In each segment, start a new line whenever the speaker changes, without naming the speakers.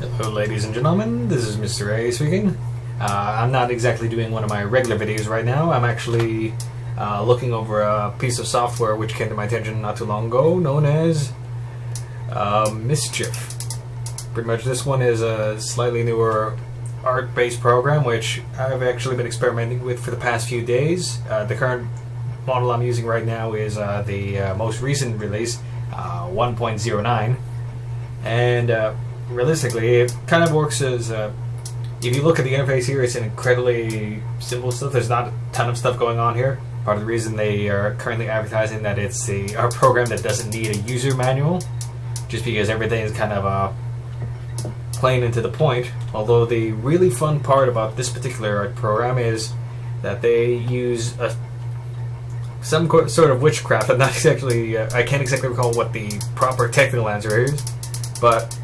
Hello ladies and gentlemen, this is Mr. A speaking. I'm not exactly doing one of my regular videos right now. I'm actually looking over a piece of software which came to my attention not too long ago, known as Mischief. Pretty much this one is a slightly newer art-based program which I've actually been experimenting with for the past few days. The current model I'm using right now is the most recent release, 1.09, and realistically, it kind of works as if you look at the interface here, it's an incredibly simple stuff. There's not a ton of stuff going on here. Part of the reason they are currently advertising that it's a program that doesn't need a user manual, just because everything is kind of plain and to the point. Although the really fun part about this particular art program is that they use some sort of witchcraft. I'm not exactly, I can't exactly recall what the proper technical answer is, but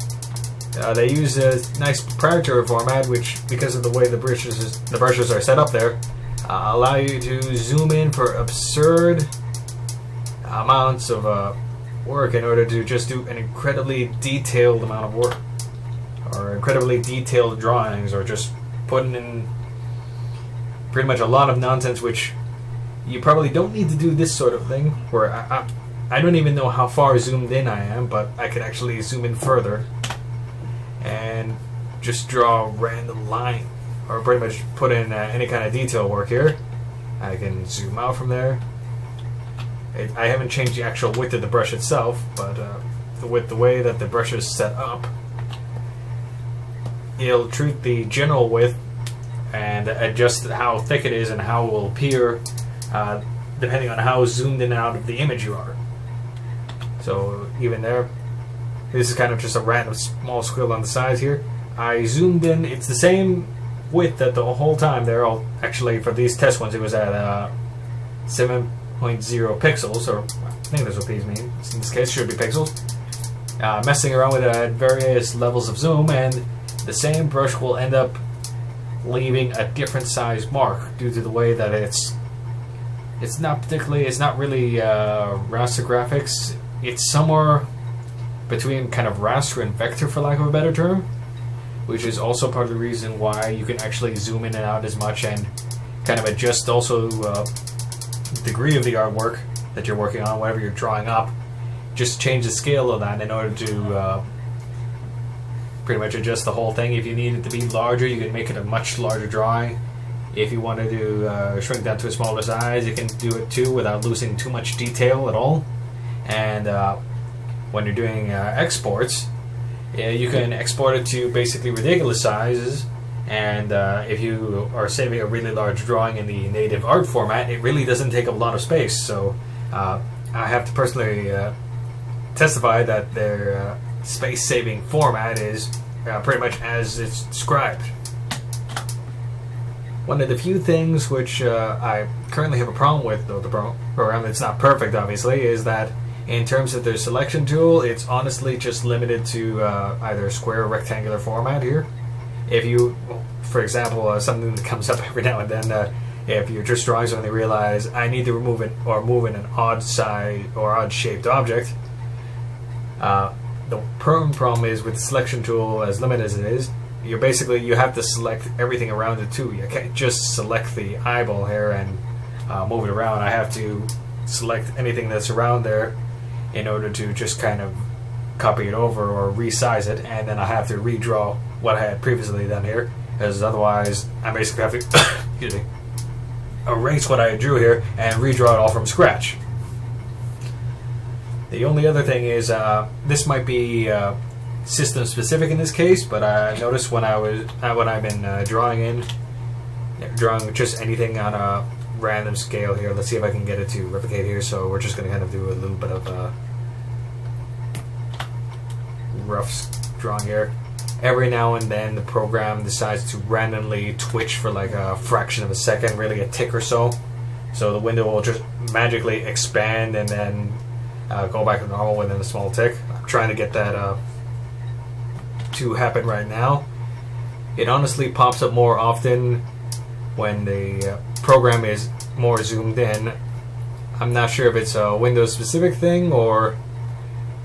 they use a nice proprietary format, which, because of the way the brushes are set up there, allow you to zoom in for absurd amounts of work in order to just do an incredibly detailed amount of work, or incredibly detailed drawings, or just putting in pretty much a lot of nonsense, which you probably don't need to do this sort of thing, where I don't even know how far zoomed in I am, but I can actually zoom in further and just draw a random line, or pretty much put in any kind of detail work here. I can zoom out from there. I haven't changed the actual width of the brush itself, but with the way that the brush is set up, it'll treat the general width and adjust how thick it is and how it will appear depending on how zoomed in and out of the image you are. So even there, this is kind of just a random small squiggle on the sides here. I zoomed in. It's the same width that the whole time. They're all actually, for these test ones, it was at 7.0 pixels, or I think that's what these mean. In this case, it should be pixels. Messing around with it at various levels of zoom, and the same brush will end up leaving a different size mark due to the way that it's not really raster graphics. It's somewhere between kind of raster and vector, for lack of a better term, which is also part of the reason why you can actually zoom in and out as much and kind of adjust also the degree of the artwork that you're working on, whatever you're drawing up. Just change the scale of that in order to pretty much adjust the whole thing. If you need it to be larger, you can make it a much larger drawing. If you wanted to shrink that to a smaller size, you can do it too without losing too much detail at all. And when you're doing exports, you can export it to basically ridiculous sizes, and if you are saving a really large drawing in the native art format, it really doesn't take up a lot of space. So I have to personally testify that their space-saving format is pretty much as it's described. One of the few things which I currently have a problem with, though the program, it's not perfect obviously, is that in terms of their selection tool, it's honestly just limited to either square or rectangular format here. If you, for example, something that comes up every now and then, if you're just drawing something and realize I need to remove it or move in an odd size or odd shaped object, the problem is with the selection tool, as limited as it is, you have to select everything around it too. You can't just select the eyeball here and move it around. I have to select anything that's around there in order to just kind of copy it over or resize it, and then I have to redraw what I had previously done here, because otherwise I basically have to excuse me, erase what I drew here and redraw it all from scratch. The only other thing is this might be system specific in this case, but I noticed when I've been drawing just anything on a random scale here. Let's see if I can get it to replicate here. So we're just going to kind of do a little bit of rough drawing here. Every now and then the program decides to randomly twitch for like a fraction of a second, really a tick or so. So the window will just magically expand and then go back to normal within a small tick. I'm trying to get that to happen right now. It honestly pops up more often when the program is more zoomed in. I'm not sure if it's a Windows specific thing or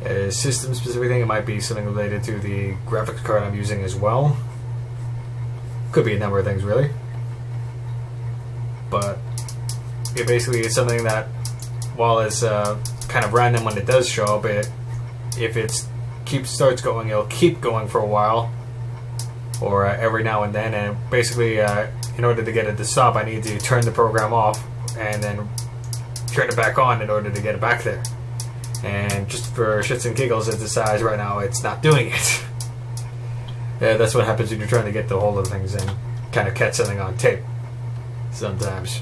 A system-specific thing, it might be something related to the graphics card I'm using as well. Could be a number of things, really. But it basically is something that, while it's kind of random when it does show up, if it starts going, it'll keep going for a while, or every now and then. And basically, in order to get it to stop, I need to turn the program off and then turn it back on in order to get it back there. And just for shits and giggles, it decides right now it's not doing it. That's what happens when you're trying to get the hold of things and kind of catch something on tape sometimes.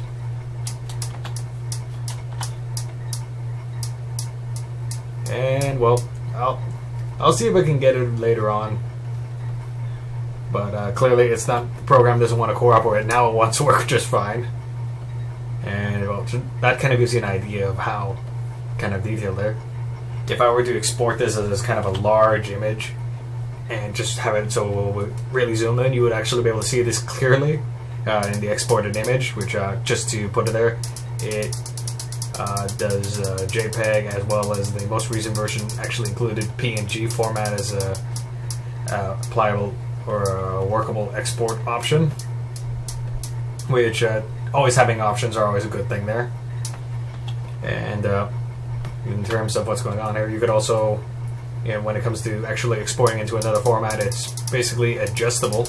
And well, I'll see if I can get it later on. But clearly it's not, the program doesn't want to cooperate. Now it wants to work just fine. And well, that kind of gives you an idea of how kind of detailed there. If I were to export this as kind of a large image and just have it so it would really zoom in, you would actually be able to see this clearly in the exported image, which just to put it there, it does JPEG, as well as the most recent version actually included PNG format as a pliable or a workable export option, which always having options are always a good thing there. And in terms of what's going on here, you could also, when it comes to actually exporting into another format, it's basically adjustable,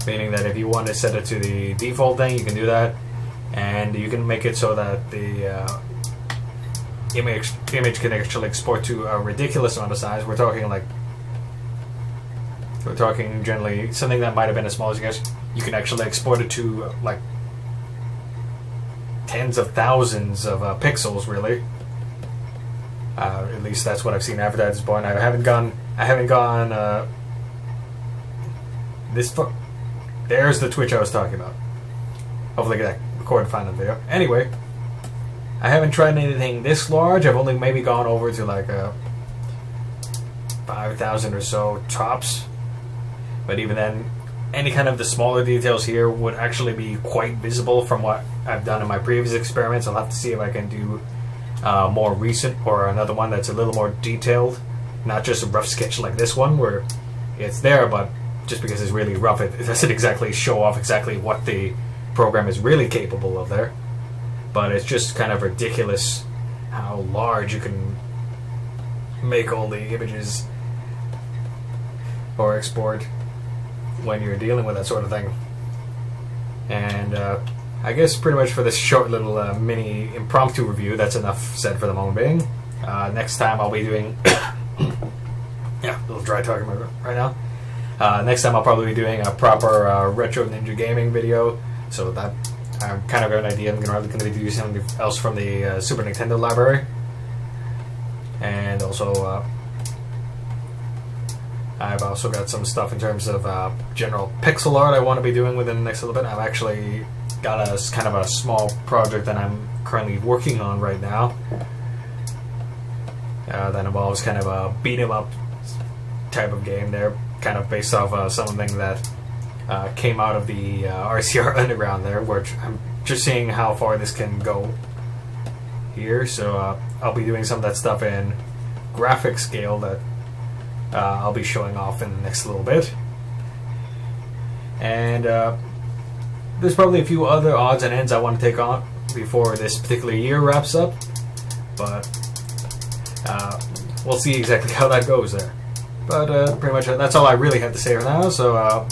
meaning that if you want to set it to the default thing, you can do that, and you can make it so that the image can actually export to a ridiculous amount of size. We're talking generally something that might have been as small as, you guys, you can actually export it to like tens of thousands of pixels, really. At least that's what I've seen advertised at this point. I haven't gone this far. There's the Twitch I was talking about. Hopefully I can record and find the video. Anyway, I haven't tried anything this large. I've only maybe gone over to like 5,000 or so tops. But even then, any kind of the smaller details here would actually be quite visible from what I've done in my previous experiments. I'll have to see if I can do more recent, or another one that's a little more detailed, not just a rough sketch like this one where it's there, but just because it's really rough, it doesn't exactly show off exactly what the program is really capable of there. But it's just kind of ridiculous how large you can make all the images or export when you're dealing with that sort of thing. And I guess pretty much for this short little mini impromptu review, that's enough said for the moment being. Next time I'll be doing yeah, a little dry talking right now. Next time I'll probably be doing a proper retro ninja gaming video, so that I'm kind of got an idea. I'm going to be doing something else from the Super Nintendo library, and also I've also got some stuff in terms of general pixel art I want to be doing within the next little bit. I've actually got a kind of a small project that I'm currently working on right now that involves kind of a beat 'em up type of game there, kind of based off something that came out of the RCR Underground there, which I'm just seeing how far this can go here. So I'll be doing some of that stuff in graphic scale that I'll be showing off in the next little bit. And there's probably a few other odds and ends I want to take on before this particular year wraps up, but we'll see exactly how that goes there. But pretty much that's all I really have to say for now. So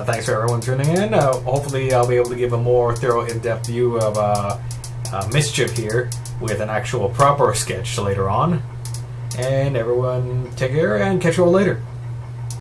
thanks for everyone tuning in. Hopefully I'll be able to give a more thorough, in-depth view of Mischief here with an actual proper sketch later on. And everyone take care and catch you all later.